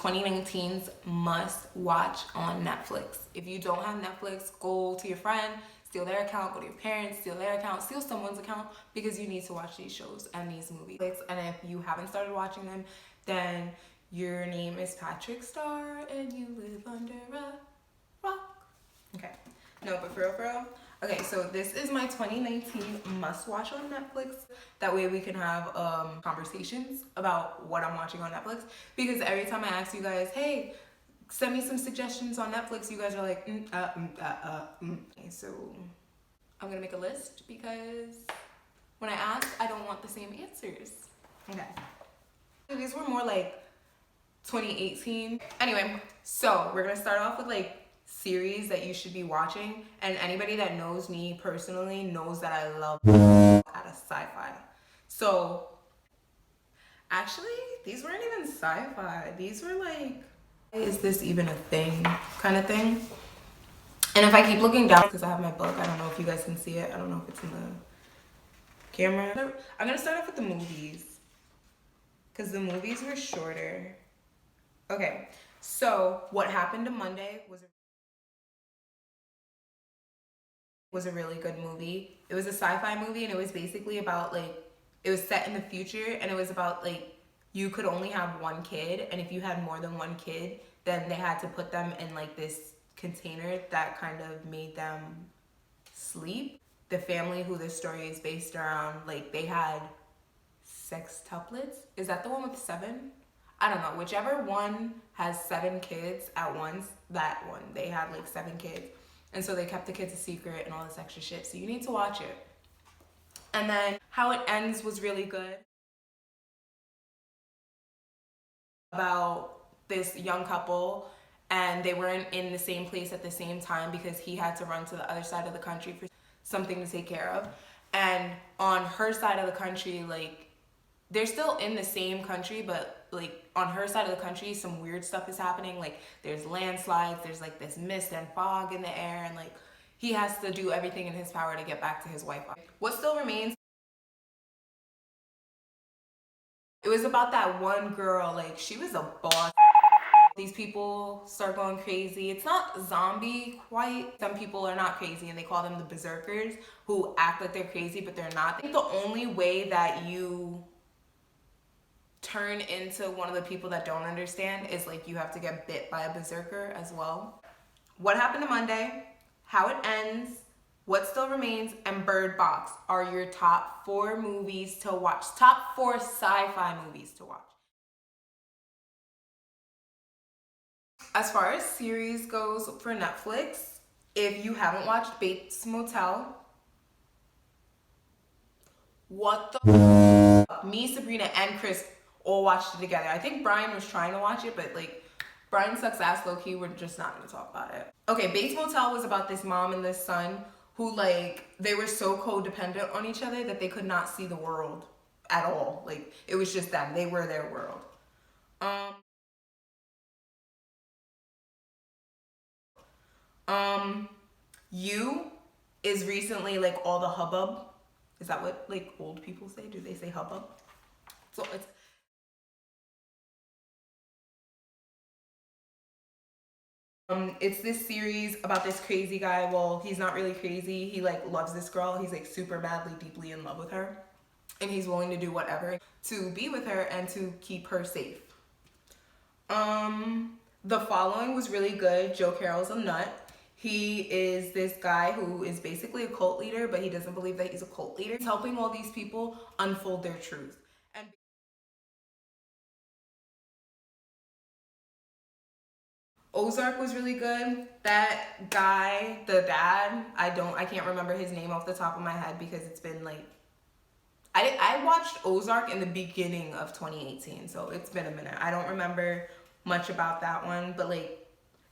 2019's must watch on Netflix. If you don't have Netflix, go to your friend, steal their account, go to your parents, steal their account, steal someone's account, because you need to watch these shows and these movies. And if you haven't started watching them, then your name is Patrick Star and you live under a rock. Okay, no, but for real. Okay, so this is my 2019 must watch on Netflix. That way we can have conversations about what I'm watching on Netflix. Because every time I ask you guys, hey, send me some suggestions on Netflix, you guys are like, Okay, so I'm gonna make a list because when I ask, I don't want the same answers. Okay. These were more like 2018. Anyway, so we're gonna start off with like series that you should be watching, and anybody that knows me personally knows that I love out of sci-fi. So actually these weren't even sci-fi, these were like, is this even a thing kind of thing. And if I keep looking down, because I have my book, I don't know if you guys can see it, I don't know if it's in the camera. I'm gonna start off with the movies because the movies were shorter. Okay, so What Happened to Monday was a really good movie. It was a sci-fi movie, and it was basically about like, it was set in the future, and it was about like, you could only have one kid, and if you had more than one kid, then they had to put them in like this container that kind of made them sleep. The family who this story is based around, like they had sextuplets. Is that the one with 7? I don't know, whichever one has 7 kids at once, that one, they had like 7 kids. And so they kept the kids a secret and all this extra shit. So you need to watch it. And then How It Ends was really good. About this young couple, and they weren't in the same place at the same time because he had to run to the other side of the country for something to take care of. And on her side of the country, like, they're still in the same country, but like on her side of the country, some weird stuff is happening. Like there's landslides, there's like this mist and fog in the air, and like he has to do everything in his power to get back to his wife. What Still Remains, it was about that one girl, like she was a boss. These people start going crazy. It's not zombie quite. Some people are not crazy and they call them the berserkers, who act like they're crazy but they're not. I think the only way that you turn into one of the people that don't understand is like you have to get bit by a berserker as well. What Happened to Monday, How It Ends, What Still Remains, and Bird Box are your top 4 movies to watch. Top 4 sci-fi movies to watch. As far as series goes for Netflix, if you haven't watched Bates Motel, what the me, Sabrina, and Chris all watched it together. I think Brian was trying to watch it, but like Brian sucks ass low key. We're just not gonna talk about it. Okay, Bates Motel was about this mom and this son who like they were so codependent on each other that they could not see the world at all. Like it was just them. They were their world. You is recently like all the hubbub. Is that what like old people say? Do they say hubbub? So it's this series about this crazy guy. Well, he's not really crazy. He like loves this girl. He's like super madly, deeply in love with her. And he's willing to do whatever to be with her and to keep her safe. The Following was really good. Joe Carroll's a nut. He is this guy who is basically a cult leader, but he doesn't believe that he's a cult leader. He's helping all these people unfold their truth. And Ozark was really good. That guy, the dad, I can't remember his name off the top of my head because it's been like, I watched Ozark in the beginning of 2018, so it's been a minute. I don't remember much about that one, but like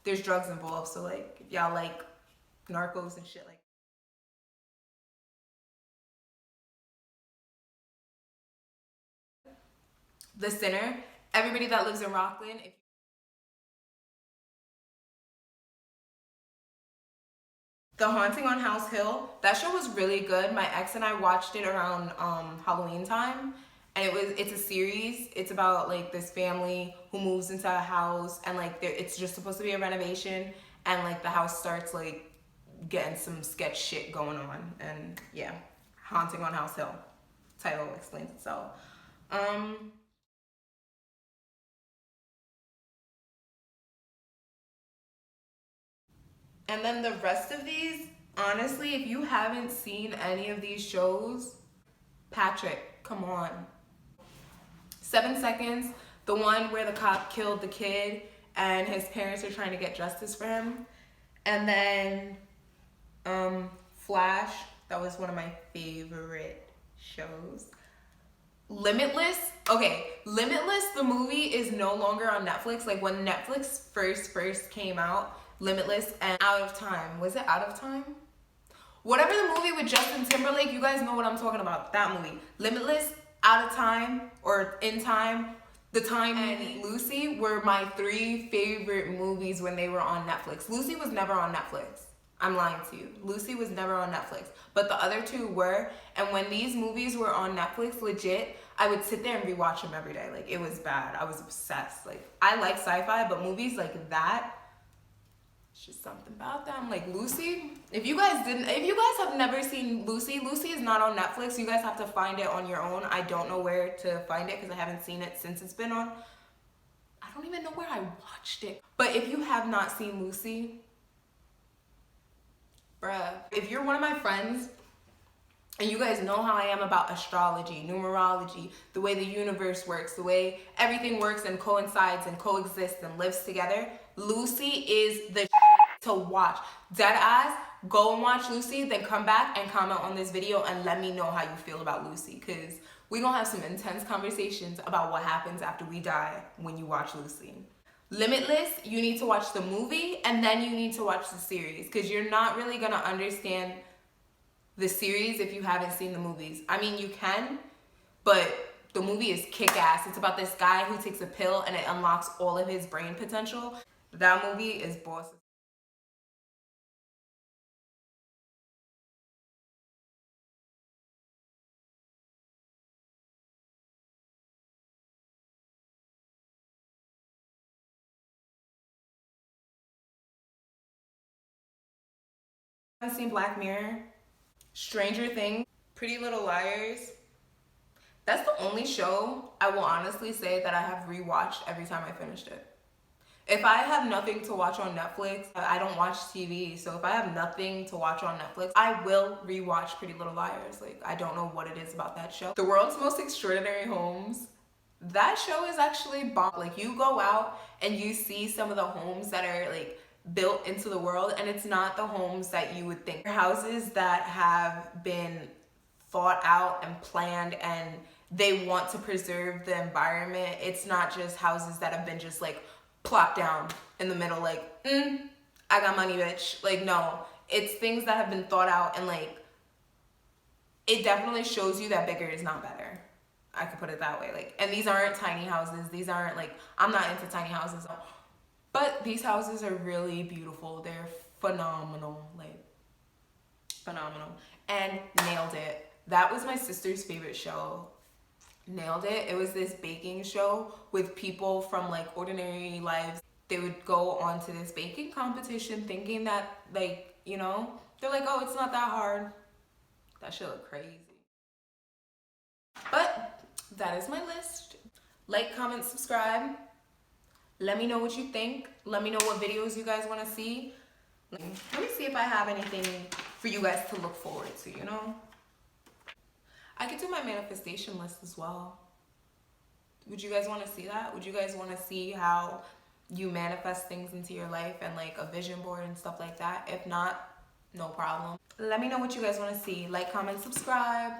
there's drugs involved, so like if y'all like Narcos and shit like The Sinner, everybody that lives in Rockland, The Haunting on House Hill, that show was really good. My ex and I watched it around Halloween time, And it's a series. It's about like this family who moves into a house, and like it's just supposed to be a renovation, and like the house starts like getting some sketch shit going on. And yeah, Haunting on House Hill. Title explains itself. And then the rest of these, honestly, if you haven't seen any of these shows, Patrick, come on. 7 Seconds, the one where the cop killed the kid and his parents are trying to get justice for him. And then Flash, that was one of my favorite shows. Limitless, okay, Limitless, the movie is no longer on Netflix. Like when Netflix first came out, Limitless and Out of Time. Was it Out of Time? Whatever the movie with Justin Timberlake, you guys know what I'm talking about. That movie. Limitless, Out of Time, or In Time, The Time, and Lucy were my 3 favorite movies when they were on Netflix. Lucy was never on Netflix. I'm lying to you. Lucy was never on Netflix. But the other 2 were. And when these movies were on Netflix, legit, I would sit there and rewatch them every day. Like, it was bad. I was obsessed. Like, I like sci-fi, but movies like that, it's just something about them. Like Lucy, if you guys have never seen Lucy, Lucy is not on Netflix. You guys have to find it on your own. I don't know where to find it because I haven't seen it since it's been on. I don't even know where I watched it. But if you have not seen Lucy, bruh, if you're one of my friends and you guys know how I am about astrology, numerology, the way the universe works, the way everything works and coincides and coexists and lives together, Lucy is the to watch. Dead ass, go and watch Lucy, then come back and comment on this video and let me know how you feel about Lucy, because we're gonna have some intense conversations about what happens after we die when you watch Lucy. Limitless, you need to watch the movie and then you need to watch the series, because you're not really gonna understand the series if you haven't seen the movies. I mean, you can, but the movie is kick-ass. It's about this guy who takes a pill and it unlocks all of his brain potential. That movie is boss. I've seen Black Mirror, Stranger Things, Pretty Little Liars. That's the only show I will honestly say that I have rewatched every time I finished it. If I have nothing to watch on Netflix, I don't watch TV, so if I have nothing to watch on Netflix, I will rewatch Pretty Little Liars. Like, I don't know what it is about that show. The World's Most Extraordinary Homes, that show is actually bomb. Like, you go out and you see some of the homes that are like built into the world, and it's not the homes that you would think. They're houses that have been thought out and planned, and they want to preserve the environment. It's not just houses that have been just like plop down in the middle like, I got money, bitch. Like, no, it's things that have been thought out, and like, it definitely shows you that bigger is not better. I could put it that way. Like, and these aren't tiny houses. These aren't like, I'm not into tiny houses, but these houses are really beautiful. They're phenomenal, like phenomenal. And nailed it. That was my sister's favorite show. Nailed it. It was this baking show with people from like ordinary lives. They would go on to this baking competition thinking that, like, you know, they're like, oh, it's not that hard. That shit look crazy. But that is my list. Like, comment, subscribe. Let me know what you think. Let me know what videos you guys want to see. Let me see if I have anything for you guys to look forward to, you know? I could do my manifestation list as well. Would you guys want to see that? Would you guys want to see how you manifest things into your life and like a vision board and stuff like that? If not, no problem. Let me know what you guys want to see. Like, comment, subscribe.